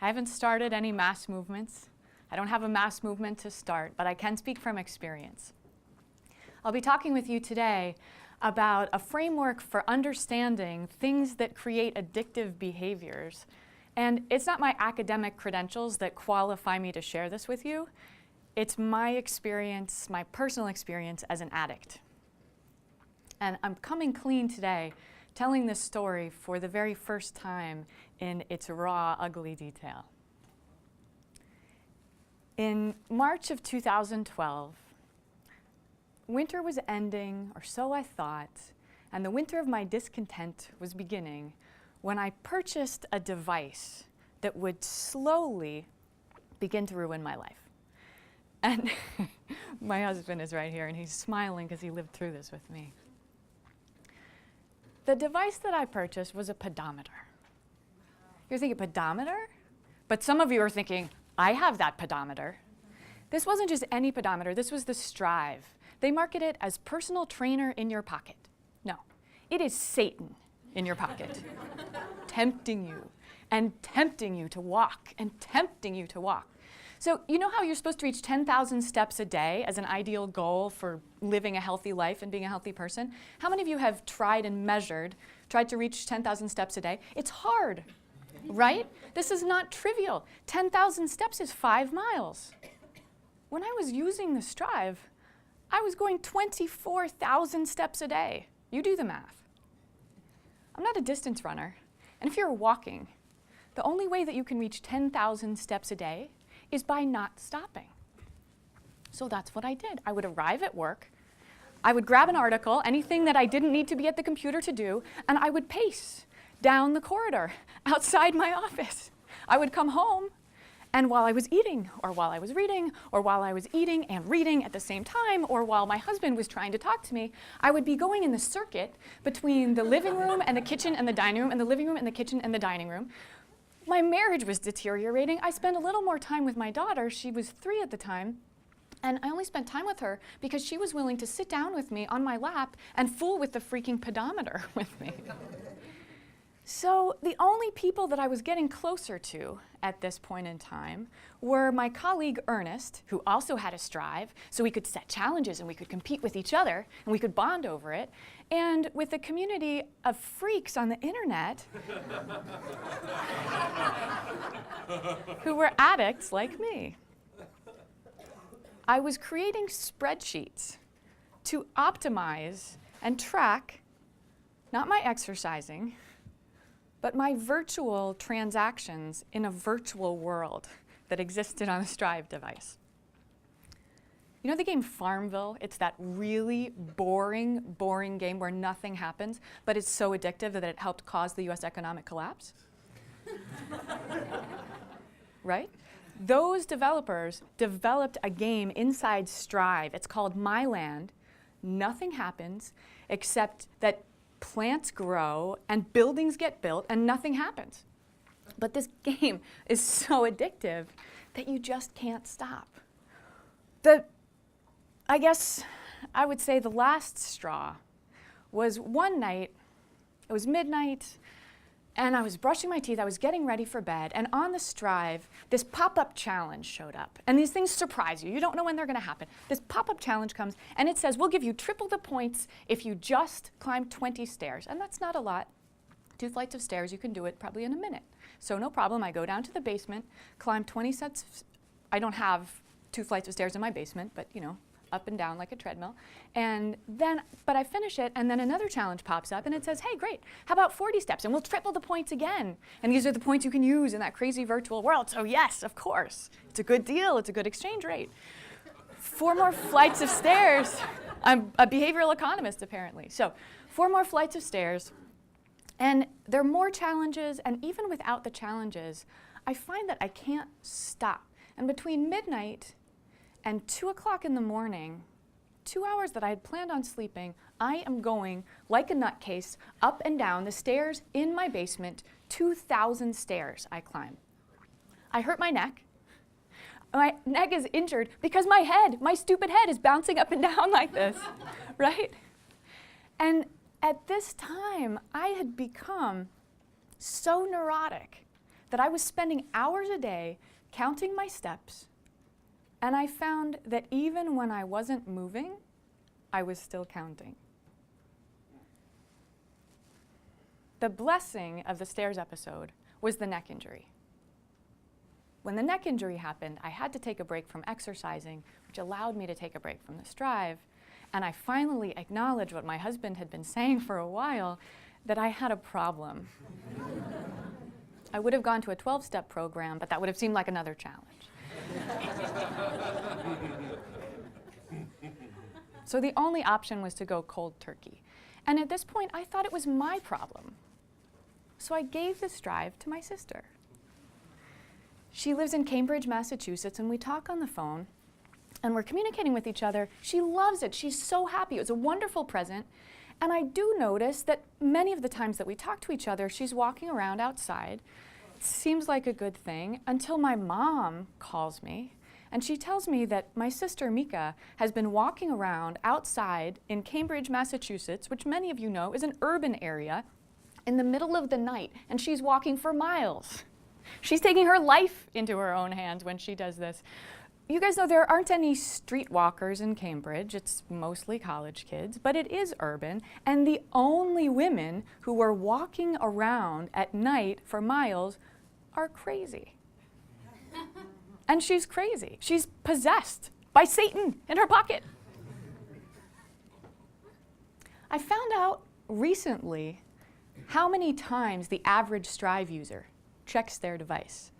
I haven't started any mass movements. I don't have a mass movement to start, but I can speak from experience. I'll be talking with you today about a framework for understanding things that create addictive behaviors. And it's not my academic credentials that qualify me to share this with you. It's my experience, my personal experience as an addict. And I'm coming clean today, telling this story for the very first time in its raw, ugly detail. In March of 2012, winter was ending, or so I thought, and the winter of my discontent was beginning when I purchased a device that would slowly begin to ruin my life. And my husband is right here, and he's smiling because he lived through this with me. The device that I purchased was a pedometer. You're thinking, pedometer? But some of you are thinking, I have that pedometer. This wasn't just any pedometer, this was the Strive. They market it as personal trainer in your pocket. No, it is Satan in your pocket, tempting you to walk, and tempting you to walk. So you know how you're supposed to reach 10,000 steps a day as an ideal goal for living a healthy life and being a healthy person? How many of you have tried and measured, tried to reach 10,000 steps a day? It's hard, right? This is not trivial. 10,000 steps is 5 miles. When I was using the Strive, I was going 24,000 steps a day. You do the math. I'm not a distance runner, and if you're walking, the only way that you can reach 10,000 steps a day is by not stopping. So that's what I did. I would arrive at work, I would grab an article, anything that I didn't need to be at the computer to do, and I would pace down the corridor outside my office. I would come home, and while I was eating, or while I was reading, or while I was eating and reading at the same time, or while my husband was trying to talk to me, I would be going in the circuit between the living room and the kitchen and the dining room, and the living room and the kitchen and the dining room. My marriage was deteriorating. I spent a little more time with my daughter. She was 3 at the time. And I only spent time with her because she was willing to sit down with me on my lap and fool with the freaking pedometer with me. So the only people that I was getting closer to at this point in time were my colleague Ernest, who also had a Strive, so we could set challenges and we could compete with each other and we could bond over it, and with the community of freaks on the internet who were addicts like me. I was creating spreadsheets to optimize and track not my exercising, but my virtual transactions in a virtual world that existed on a Strive device. You know the game Farmville? It's that really boring game where nothing happens, but it's so addictive that it helped cause the US economic collapse? Right? Those developers developed a game inside Strive. It's called My Land. Nothing happens except that plants grow and buildings get built and nothing happens. But this game is so addictive that you just can't stop. I guess I would say the last straw was one night, it was midnight, and I was brushing my teeth, I was getting ready for bed, and on the Strive, this pop-up challenge showed up. And these things surprise you. You don't know when they're going to happen. This pop-up challenge comes, and it says, we'll give you triple the points if you just climb 20 stairs. And that's not a lot. 2 flights of stairs, you can do it probably in a minute. So no problem, I go down to the basement, climb 20 sets. I don't have 2 flights of stairs in my basement, but you know, up and down like a treadmill. And then, but I finish it, and then another challenge pops up, and it says, hey, great, how about 40 steps? And we'll triple the points again. And these are the points you can use in that crazy virtual world. So yes, of course, it's a good deal, it's a good exchange rate. 4 more flights of stairs. I'm a behavioral economist, apparently. So 4 more flights of stairs, and there are more challenges, and even without the challenges, I find that I can't stop. And between midnight and 2 o'clock in the morning, 2 hours that I had planned on sleeping, I am going like a nutcase up and down the stairs in my basement, 2,000 stairs I climb. I hurt my neck. My neck is injured because my stupid head is bouncing up and down like this, right? And at this time, I had become so neurotic that I was spending hours a day counting my steps, and I found that even when I wasn't moving, I was still counting. The blessing of the stairs episode was the neck injury. When the neck injury happened, I had to take a break from exercising, which allowed me to take a break from the strive. And I finally acknowledged what my husband had been saying for a while, that I had a problem. I would have gone to a 12-step program, but that would have seemed like another challenge. So the only option was to go cold turkey. And at this point, I thought it was my problem. So I gave the strive to my sister. She lives in Cambridge, Massachusetts, and we talk on the phone, and we're communicating with each other. She loves it. She's so happy. It was a wonderful present. And I do notice that many of the times that we talk to each other, she's walking around outside. It seems like a good thing until my mom calls me, and she tells me that my sister Mika has been walking around outside in Cambridge, Massachusetts, which many of you know is an urban area, in the middle of the night, and she's walking for miles. She's taking her life into her own hands when she does this. You guys know there aren't any streetwalkers in Cambridge. It's mostly college kids, but it is urban, and the only women who were walking around at night for miles are crazy. And she's crazy. She's possessed by Satan in her pocket. I found out recently how many times the average Strive user checks their device.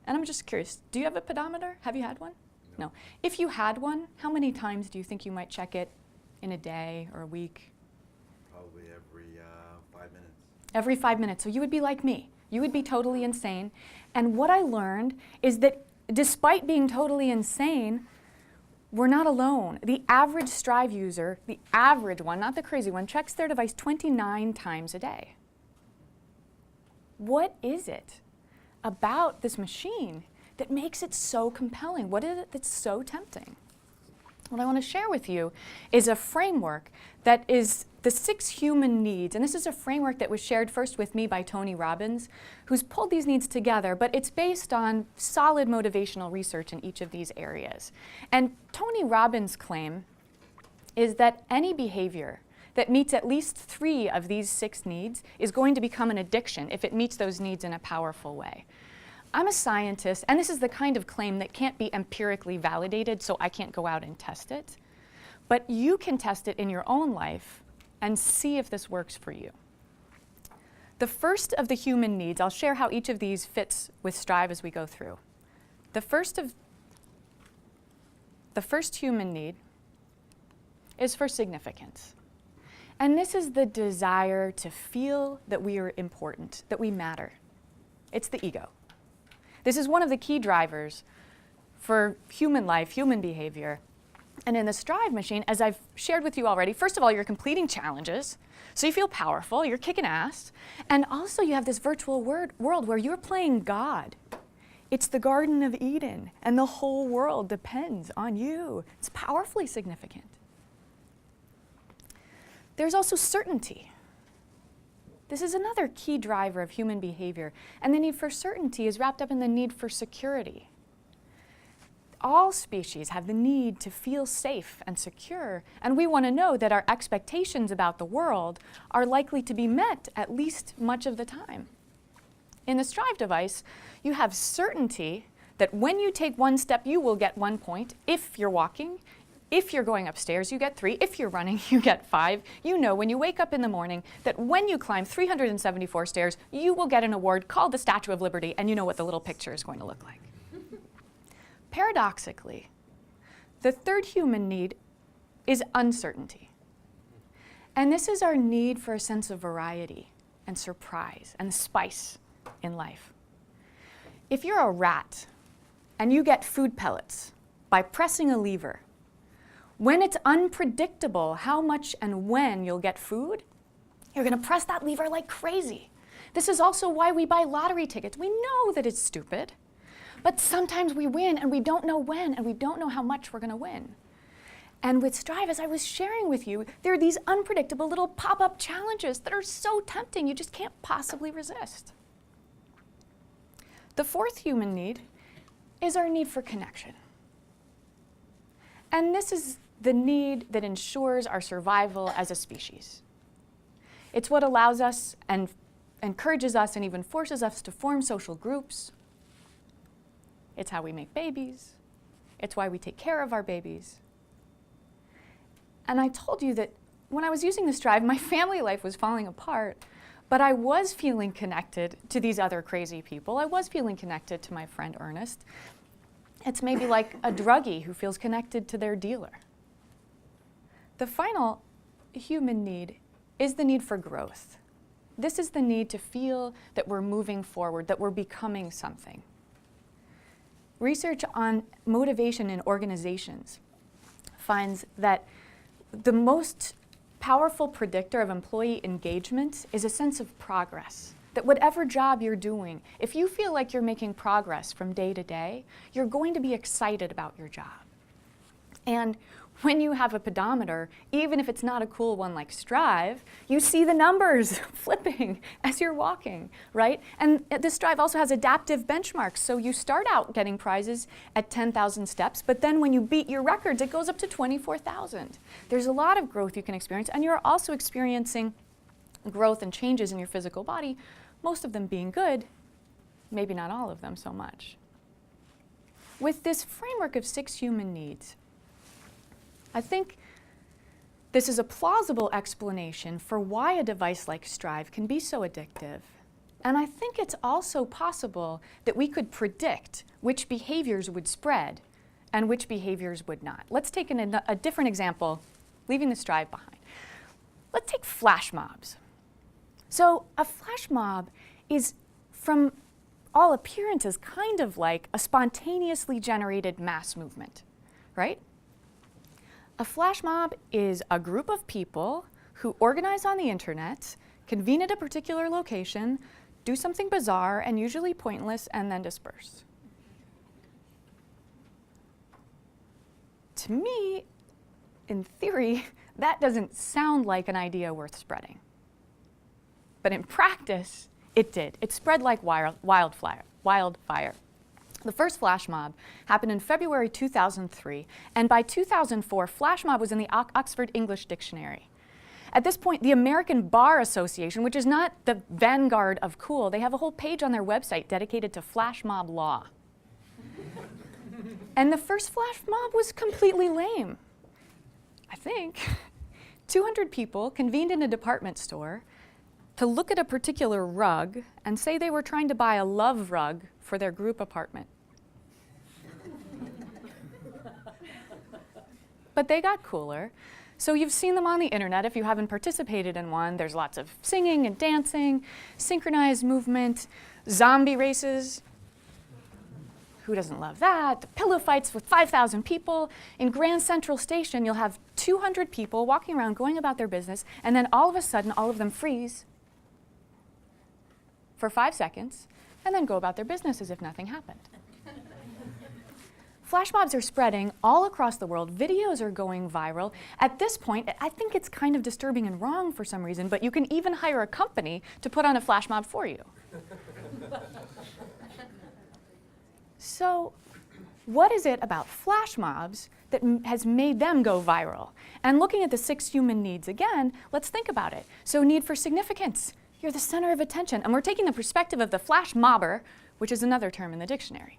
And I'm just curious, do you have a pedometer? Have you had one? No. If you had one, how many times do you think you might check it in a day or a week? Probably every 5 minutes. Every 5 minutes. So you would be like me. You would be totally insane. And what I learned is that despite being totally insane, we're not alone. The average Strive user, the average one, not the crazy one, checks their device 29 times a day. What is it about this machine that makes it so compelling? What is it that's so tempting? What I want to share with you is a framework that is the 6 human needs. And this is a framework that was shared first with me by Tony Robbins, who's pulled these needs together, but it's based on solid motivational research in each of these areas. And Tony Robbins' claim is that any behavior that meets at least 3 of these 6 needs is going to become an addiction if it meets those needs in a powerful way. I'm a scientist, and this is the kind of claim that can't be empirically validated, so I can't go out and test it. But you can test it in your own life and see if this works for you. The first of the human needs, I'll share how each of these fits with Strive as we go through. The first human need is for significance. And this is the desire to feel that we are important, that we matter. It's the ego. This is one of the key drivers for human life, human behavior. And in the Strive machine, as I've shared with you already, first of all, you're completing challenges, so you feel powerful, you're kicking ass, and also you have this virtual world where you're playing God. It's the Garden of Eden, and the whole world depends on you. It's powerfully significant. There's also certainty. This is another key driver of human behavior, and the need for certainty is wrapped up in the need for security. All species have the need to feel safe and secure, and we want to know that our expectations about the world are likely to be met at least much of the time. In the Strive device, you have certainty that when you take 1 step, you will get 1 point. If you're walking, if you're going upstairs, you get 3. If you're running, you get 5. You know when you wake up in the morning that when you climb 374 stairs, you will get an award called the Statue of Liberty, and you know what the little picture is going to look like. Paradoxically, the third human need is uncertainty. And this is our need for a sense of variety and surprise and spice in life. If you're a rat and you get food pellets by pressing a lever, when it's unpredictable how much and when you'll get food, you're going to press that lever like crazy. This is also why we buy lottery tickets. We know that it's stupid, but sometimes we win and we don't know when and we don't know how much we're going to win. And with Strive, as I was sharing with you, there are these unpredictable little pop-up challenges that are so tempting you just can't possibly resist. The fourth human need is our need for connection. And this is the need that ensures our survival as a species. It's what allows us and encourages us and even forces us to form social groups. It's how we make babies. It's why we take care of our babies. And I told you that when I was using this drive, my family life was falling apart, but I was feeling connected to these other crazy people. I was feeling connected to my friend Ernest. It's maybe like a druggie who feels connected to their dealer. The final human need is the need for growth. This is the need to feel that we're moving forward, that we're becoming something. Research on motivation in organizations finds that the most powerful predictor of employee engagement is a sense of progress. That whatever job you're doing, if you feel like you're making progress from day to day, you're going to be excited about your job. And when you have a pedometer, even if it's not a cool one like Strive, you see the numbers flipping as you're walking, right? And this Strive also has adaptive benchmarks. So you start out getting prizes at 10,000 steps, but then when you beat your records, it goes up to 24,000. There's a lot of growth you can experience, and you're also experiencing growth and changes in your physical body, most of them being good, maybe not all of them so much. With this framework of 6 human needs, I think this is a plausible explanation for why a device like Strive can be so addictive. And I think it's also possible that we could predict which behaviors would spread and which behaviors would not. Let's take a different example, leaving the Strive behind. Let's take flash mobs. So a flash mob is, from all appearances, kind of like a spontaneously generated mass movement, right? A flash mob is a group of people who organize on the internet, convene at a particular location, do something bizarre and usually pointless, and then disperse. To me, in theory, that doesn't sound like an idea worth spreading. But in practice, it did. It spread like wildfire. The first flash mob happened in February 2003, and by 2004, flash mob was in the Oxford English Dictionary. At this point, the American Bar Association, which is not the vanguard of cool, they have a whole page on their website dedicated to flash mob law. And the first flash mob was completely lame, I think. 200 people convened in a department store to look at a particular rug and say they were trying to buy a love rug for their group apartment. But they got cooler. So you've seen them on the internet. If you haven't participated in one, there's lots of singing and dancing, synchronized movement, zombie races. Who doesn't love that? The pillow fights with 5,000 people. In Grand Central Station, you'll have 200 people walking around going about their business, and then all of a sudden, all of them freeze for 5 seconds, and then go about their business as if nothing happened. Flash mobs are spreading all across the world. Videos are going viral. At this point, I think it's kind of disturbing and wrong for some reason, but you can even hire a company to put on a flash mob for you. So, what is it about flash mobs that has made them go viral? And looking at the 6 human needs again, let's think about it. So, need for significance. You're the center of attention. And we're taking the perspective of the flash mobber, which is another term in the dictionary.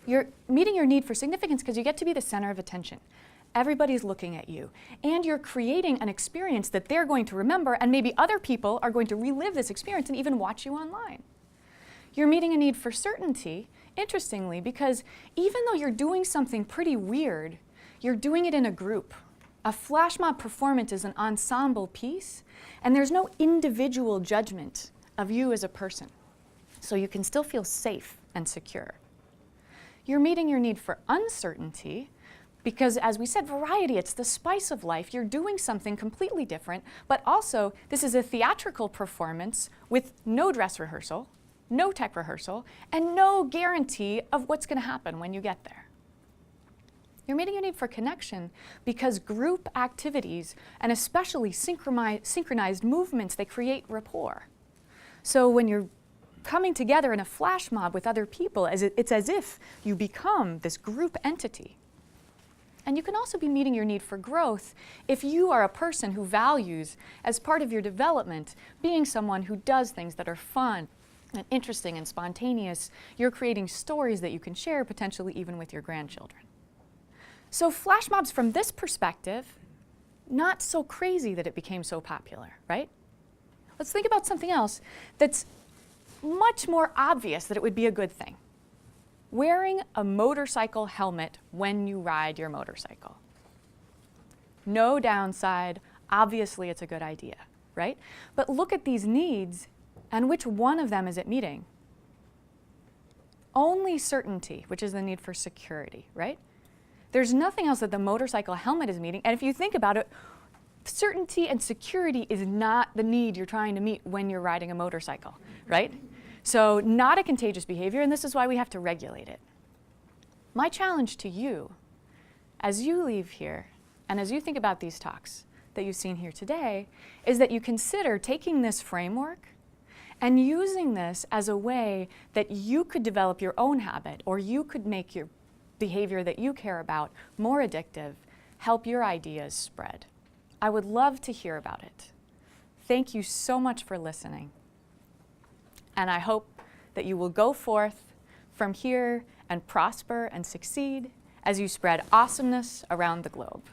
You're meeting your need for significance because you get to be the center of attention. Everybody's looking at you. And you're creating an experience that they're going to remember, and maybe other people are going to relive this experience and even watch you online. You're meeting a need for certainty, interestingly, because even though you're doing something pretty weird, you're doing it in a group. A flash mob performance is an ensemble piece, and there's no individual judgment of you as a person. So you can still feel safe and secure. You're meeting your need for uncertainty because, as we said, variety, it's the spice of life. You're doing something completely different, but also this is a theatrical performance with no dress rehearsal, no tech rehearsal, and no guarantee of what's going to happen when you get there. You're meeting your need for connection because group activities, and especially synchronized movements, they create rapport. So when you're coming together in a flash mob with other people. It's as if you become this group entity. And you can also be meeting your need for growth if you are a person who values, as part of your development, being someone who does things that are fun and interesting and spontaneous. You're creating stories that you can share, potentially even with your grandchildren. So flash mobs from this perspective, not so crazy that it became so popular, right? Let's think about something else that's much more obvious that it would be a good thing. Wearing a motorcycle helmet when you ride your motorcycle. No downside. Obviously, it's a good idea, right? But look at these needs, and which one of them is it meeting? Only certainty, which is the need for security, right? There's nothing else that the motorcycle helmet is meeting. And if you think about it, certainty and security is not the need you're trying to meet when you're riding a motorcycle, right? So not a contagious behavior, and this is why we have to regulate it. My challenge to you, as you leave here, and as you think about these talks that you've seen here today, is that you consider taking this framework and using this as a way that you could develop your own habit, or you could make your behavior that you care about more addictive, help your ideas spread. I would love to hear about it. Thank you so much for listening. And I hope that you will go forth from here and prosper and succeed as you spread awesomeness around the globe.